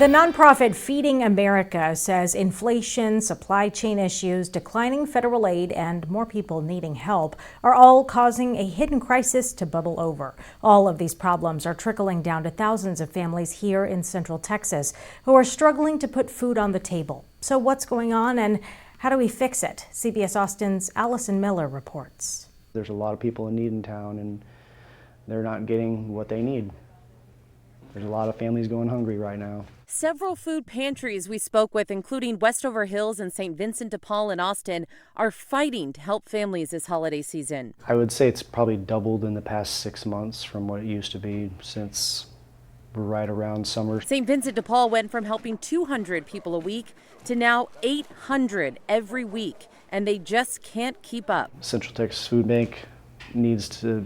The nonprofit Feeding America says inflation, supply chain issues, declining federal aid, and more people needing help are all causing a hidden crisis to bubble over. All of these problems are trickling down to thousands of families here in Central Texas who are struggling to put food on the table. So what's going on and how do we fix it? CBS Austin's Allison Miller reports. There's a lot of people in need in town and they're not getting what they need. There's a lot of families going hungry right now. Several food pantries we spoke with, including Westover Hills and St. Vincent Depaul in Austin, are fighting to help families this holiday season. I would say it's probably doubled in the past 6 months from what it used to be since we're right around summer. St. Vincent Depaul went from helping 200 people a week to now 800 every week, and they just can't keep up. Central Texas Food Bank needs to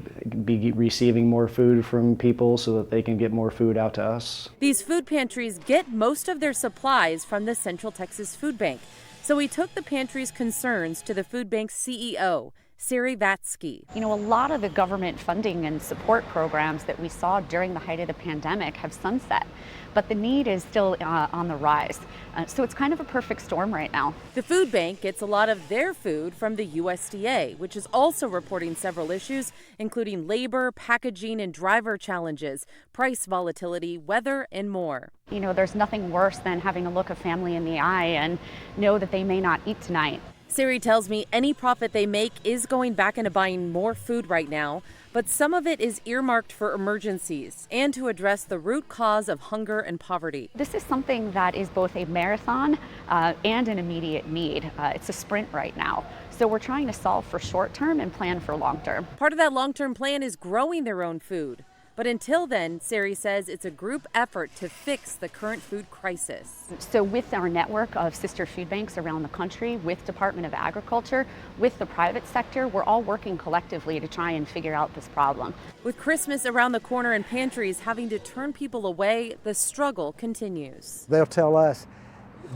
be receiving more food from people so that they can get more food out to us. These food pantries get most of their supplies from the Central Texas Food Bank. So we took the pantry's concerns to the food bank's CEO, Siri Vatsky. You know, a lot of the government funding and support programs that we saw during the height of the pandemic have sunset, but the need is still on the rise. So it's kind of a perfect storm right now. The food bank gets a lot of their food from the USDA, which is also reporting several issues, including labor, packaging, and driver challenges, price volatility, weather, and more. You know, there's nothing worse than having to look a family in the eye and know that they may not eat tonight. Siri tells me any profit they make is going back into buying more food right now, but some of it is earmarked for emergencies and to address the root cause of hunger and poverty. This is something that is both a marathon and an immediate need. It's a sprint right now. So we're trying to solve for short term and plan for long term. Part of that long-term plan is growing their own food. But until then, Sari says it's a group effort to fix the current food crisis. So with our network of sister food banks around the country, with Department of Agriculture, with the private sector, we're all working collectively to try and figure out this problem. With Christmas around the corner and pantries having to turn people away, the struggle continues. They'll tell us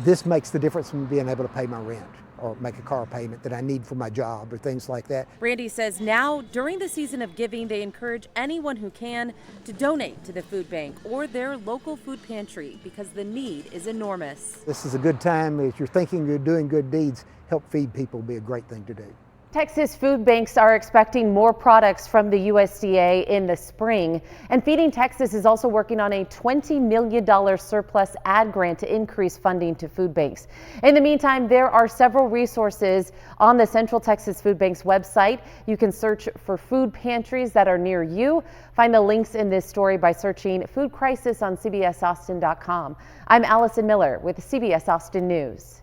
this makes the difference from being able to pay my rent or make a car payment that I need for my job or things like that. Brandy says now, during the season of giving, they encourage anyone who can to donate to the food bank or their local food pantry because the need is enormous. This is a good time. If you're thinking you're doing good deeds, help feed people would be a great thing to do. Texas food banks are expecting more products from the USDA in the spring. And Feeding Texas is also working on a $20 million surplus ad grant to increase funding to food banks. In the meantime, there are several resources on the Central Texas Food Bank's website. You can search for food pantries that are near you. Find the links in this story by searching Food Crisis on CBSAustin.com. I'm Allison Miller with CBS Austin News.